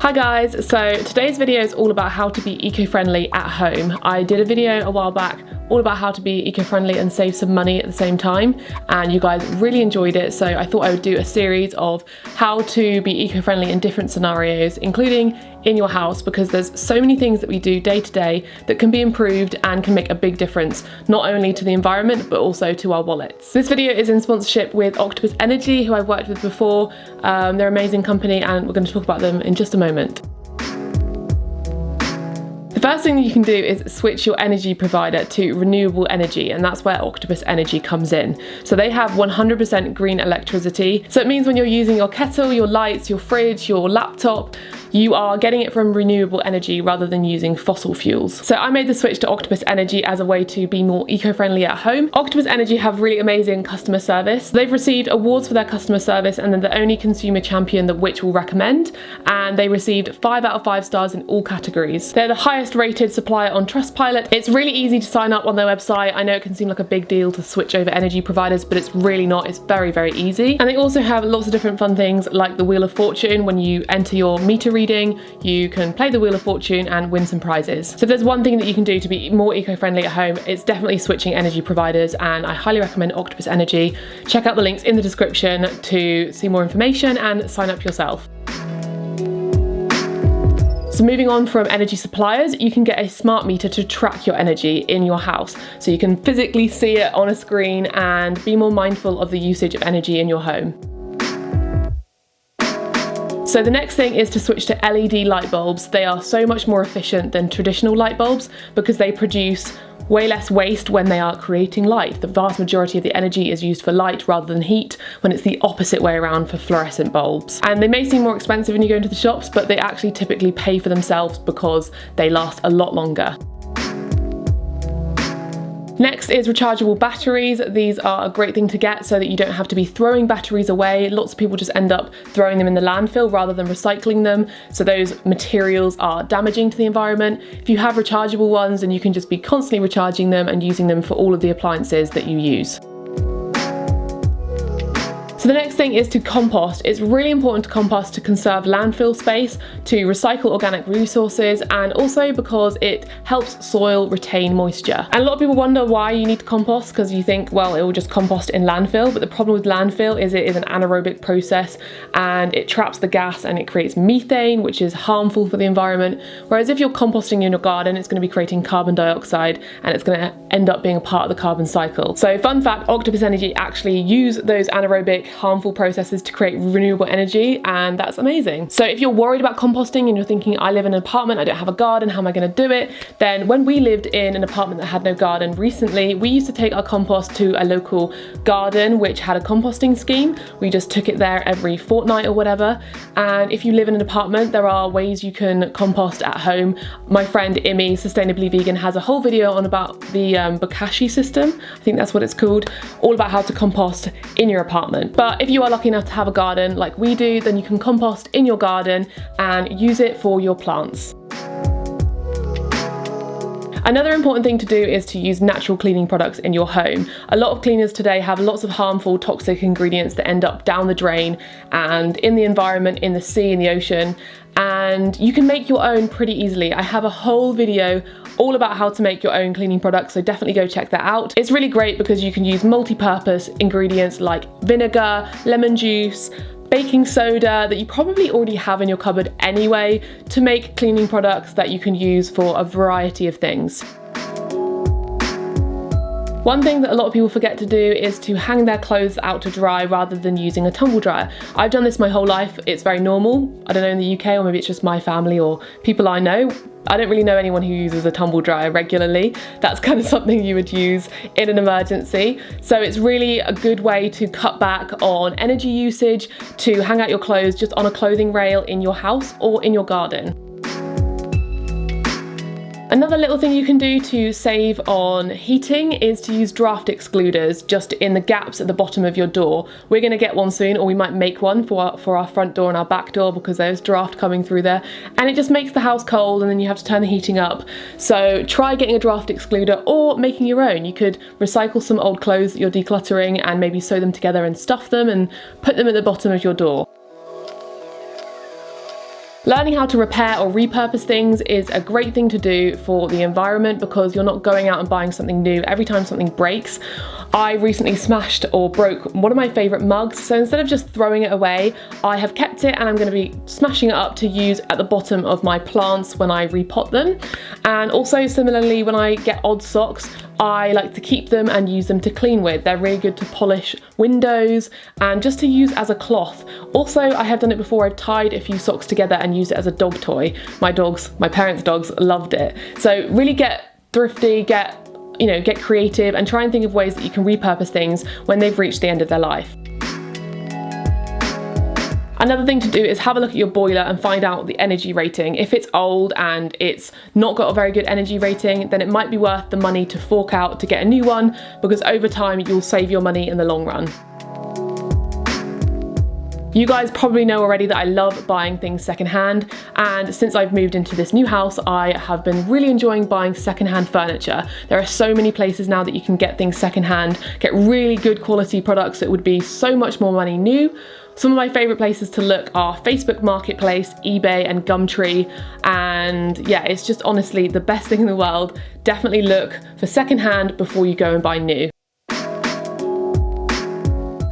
Hi guys, so today's video is all about how to be eco-friendly at home. I did a video a while back all about how to be eco-friendly and save some money at the same time, and you guys really enjoyed it, so I thought I would do a series of how to be eco-friendly in different scenarios, including in your house, because there's so many things that we do day to day that can be improved and can make a big difference, not only to the environment but also to our wallets. This video is in sponsorship with Octopus Energy, who I've worked with before. They're an amazing company and we're going to talk about them in just a moment. The first thing that you can do is switch your energy provider to renewable energy, and that's where Octopus Energy comes in. So they have 100% green electricity. So it means when you're using your kettle, your lights, your fridge, your laptop, you are getting it from renewable energy rather than using fossil fuels. So I made the switch to Octopus Energy as a way to be more eco-friendly at home. Octopus Energy have really amazing customer service. They've received awards for their customer service, and they're the only consumer champion that Which will recommend, and they received 5 out of 5 stars in all categories. They're the highest rated supplier on Trustpilot. It's really easy to sign up on their website. I know it can seem like a big deal to switch over energy providers, but it's really not. It's very, very easy. And they also have lots of different fun things like the Wheel of Fortune. When you enter your meter reading, you can play the Wheel of Fortune and win some prizes. So if there's one thing that you can do to be more eco-friendly at home, it's definitely switching energy providers, and I highly recommend Octopus Energy. Check out the links in the description to see more information and sign up yourself. So moving on from energy suppliers, you can get a smart meter to track your energy in your house. So you can physically see it on a screen and be more mindful of the usage of energy in your home. So the next thing is to switch to LED light bulbs. They are so much more efficient than traditional light bulbs because they produce way less waste when they are creating light. The vast majority of the energy is used for light rather than heat, when it's the opposite way around for fluorescent bulbs. And they may seem more expensive when you go into the shops, but they actually typically pay for themselves because they last a lot longer. Next is rechargeable batteries. These are a great thing to get so that you don't have to be throwing batteries away. Lots of people just end up throwing them in the landfill rather than recycling them. So those materials are damaging to the environment. If you have rechargeable ones, then you can just be constantly recharging them and using them for all of the appliances that you use. So the next thing is to compost. It's really important to compost to conserve landfill space, to recycle organic resources, and also because it helps soil retain moisture. And a lot of people wonder why you need to compost, because you think, well, it will just compost in landfill, but the problem with landfill is it is an anaerobic process and it traps the gas and it creates methane, which is harmful for the environment. Whereas if you're composting in your garden, it's going to be creating carbon dioxide and it's going to end up being a part of the carbon cycle. So fun fact, Octopus Energy actually use those anaerobic harmful processes to create renewable energy, and that's amazing. So if you're worried about composting and you're thinking, I live in an apartment, I don't have a garden, how am I going to do it? Then when we lived in an apartment that had no garden recently, we used to take our compost to a local garden which had a composting scheme. We just took it there every fortnight or whatever. And if you live in an apartment, there are ways you can compost at home. My friend Imi, Sustainably Vegan, has a whole video on about the bokashi system, I think that's what it's called, all about how to compost in your apartment. But if you are lucky enough to have a garden like we do, then you can compost in your garden and use it for your plants. Another important thing to do is to use natural cleaning products in your home. A lot of cleaners today have lots of harmful toxic ingredients that end up down the drain and in the environment, in the sea, in the ocean, and you can make your own pretty easily. I have a whole video all about how to make your own cleaning products, so definitely go check that out. It's really great because you can use multi-purpose ingredients like vinegar, lemon juice, baking soda that you probably already have in your cupboard anyway, to make cleaning products that you can use for a variety of things. One thing that a lot of people forget to do is to hang their clothes out to dry rather than using a tumble dryer. I've done this my whole life. It's very normal. I don't know in the UK, or maybe it's just my family or people I know. I don't really know anyone who uses a tumble dryer regularly. That's kind of something you would use in an emergency. So it's really a good way to cut back on energy usage, to hang out your clothes just on a clothing rail in your house or in your garden. Another little thing you can do to save on heating is to use draught excluders just in the gaps at the bottom of your door. We're going to get one soon, or we might make one for our front door and our back door because there's draught coming through there, and it just makes the house cold and then you have to turn the heating up. So try getting a draught excluder or making your own. You could recycle some old clothes that you're decluttering and maybe sew them together and stuff them and put them at the bottom of your door. Learning how to repair or repurpose things is a great thing to do for the environment because you're not going out and buying something new every time something breaks. I recently smashed or broke one of my favourite mugs, so instead of just throwing it away, I have kept it and I'm going to be smashing it up to use at the bottom of my plants when I repot them. And also similarly, when I get odd socks, I like to keep them and use them to clean with. They're really good to polish windows and just to use as a cloth. Also, I have done it before, I've tied a few socks together and used it as a dog toy. My parents' dogs loved it. So really get thrifty, get creative and try and think of ways that you can repurpose things when they've reached the end of their life. Another thing to do is have a look at your boiler and find out the energy rating. If it's old and it's not got a very good energy rating, then it might be worth the money to fork out to get a new one, because over time you'll save your money in the long run. You guys probably know already that I love buying things secondhand, and since I've moved into this new house, I have been really enjoying buying secondhand furniture. There are so many places now that you can get things secondhand, get really good quality products that would be so much more money new. Some of my favourite places to look are Facebook Marketplace, eBay and Gumtree, and yeah, it's just honestly the best thing in the world. Definitely look for secondhand before you go and buy new.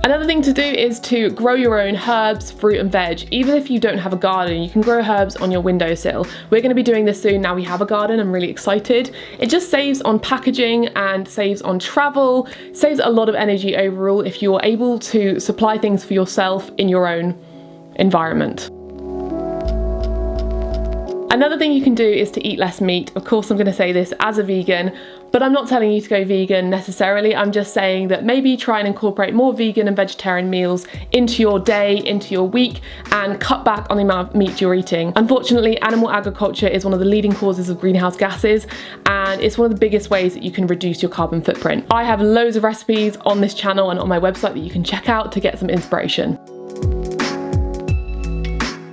Another thing to do is to grow your own herbs, fruit and veg. Even if you don't have a garden, you can grow herbs on your windowsill. We're going to be doing this soon now we have a garden. I'm really excited. It just saves on packaging and saves on travel, saves a lot of energy overall if you're able to supply things for yourself in your own environment. Another thing you can do is to eat less meat. Of course, I'm going to say this as a vegan, but I'm not telling you to go vegan necessarily. I'm just saying that maybe try and incorporate more vegan and vegetarian meals into your day, into your week, and cut back on the amount of meat you're eating. Unfortunately, animal agriculture is one of the leading causes of greenhouse gases, and it's one of the biggest ways that you can reduce your carbon footprint. I have loads of recipes on this channel and on my website that you can check out to get some inspiration.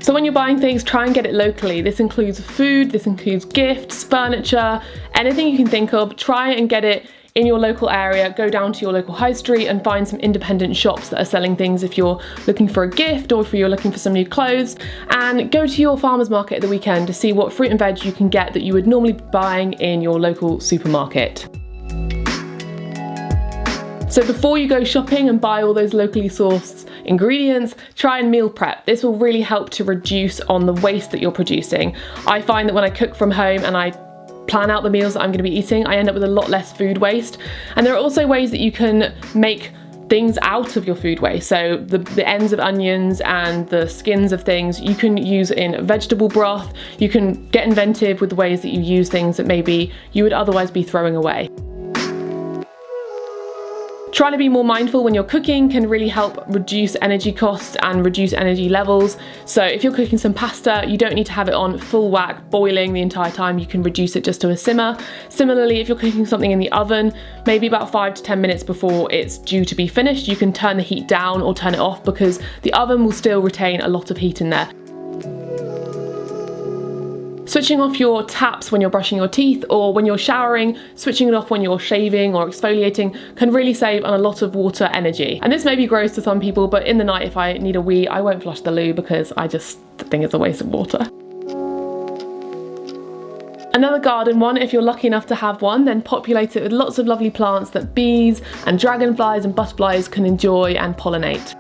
So when you're buying things, try and get it locally. This includes food, this includes gifts, furniture, anything you can think of. Try and get it in your local area. Go down to your local high street and find some independent shops that are selling things if you're looking for a gift or if you're looking for some new clothes. And go to your farmer's market at the weekend to see what fruit and veg you can get that you would normally be buying in your local supermarket. So before you go shopping and buy all those locally sourced ingredients, try and meal prep. This will really help to reduce on the waste that you're producing. I find that when I cook from home and I plan out the meals that I'm going to be eating, I end up with a lot less food waste. And there are also ways that you can make things out of your food waste. So the ends of onions and the skins of things you can use in vegetable broth. You can get inventive with the ways that you use things that maybe you would otherwise be throwing away. Trying to be more mindful when you're cooking can really help reduce energy costs and reduce energy levels. So if you're cooking some pasta, you don't need to have it on full whack boiling the entire time. You can reduce it just to a simmer. Similarly, if you're cooking something in the oven, maybe about 5 to 10 minutes before it's due to be finished, you can turn the heat down or turn it off because the oven will still retain a lot of heat in there. Switching off your taps when you're brushing your teeth or when you're showering, switching it off when you're shaving or exfoliating can really save on a lot of water energy. And this may be gross to some people, but in the night if I need a wee, I won't flush the loo because I just think it's a waste of water. Another garden one, if you're lucky enough to have one, then populate it with lots of lovely plants that bees and dragonflies and butterflies can enjoy and pollinate.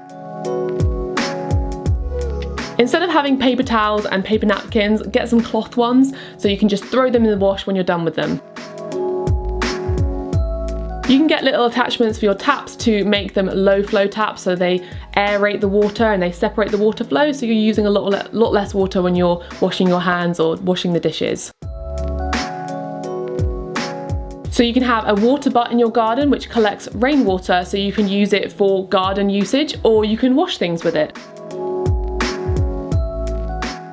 Instead of having paper towels and paper napkins, get some cloth ones so you can just throw them in the wash when you're done with them. You can get little attachments for your taps to make them low flow taps so they aerate the water and they separate the water flow, so you're using a lot less water when you're washing your hands or washing the dishes. So you can have a water butt in your garden which collects rainwater so you can use it for garden usage, or you can wash things with it.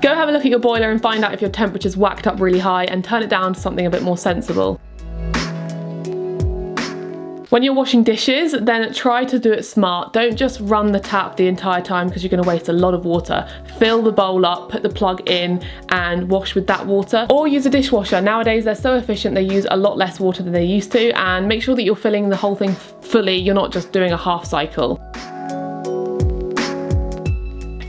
Go have a look at your boiler and find out if your temperature's whacked up really high and turn it down to something a bit more sensible. When you're washing dishes, then try to do it smart. Don't just run the tap the entire time because you're going to waste a lot of water. Fill the bowl up, put the plug in and wash with that water. Or use a dishwasher. Nowadays they're so efficient, they use a lot less water than they used to, and make sure that you're filling the whole thing fully. You're not just doing a half cycle.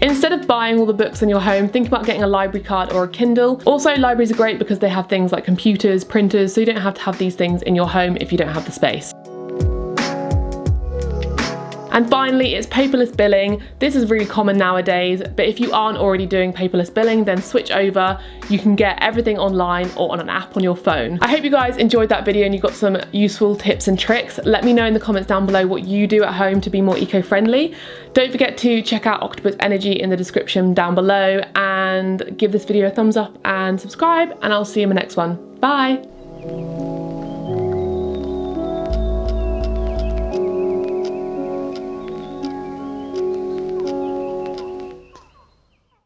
Instead of of buying all the books in your home, think about getting a library card or a Kindle. Also, libraries are great because they have things like computers, printers, so you don't have to have these things in your home if you don't have the space. And finally, it's paperless billing. This is really common nowadays, but if you aren't already doing paperless billing, then switch over. You can get everything online or on an app on your phone. I hope you guys enjoyed that video and you got some useful tips and tricks. Let me know in the comments down below what you do at home to be more eco-friendly. Don't forget to check out Octopus Energy in the description down below, and give this video a thumbs up and subscribe, and I'll see you in the next one. Bye.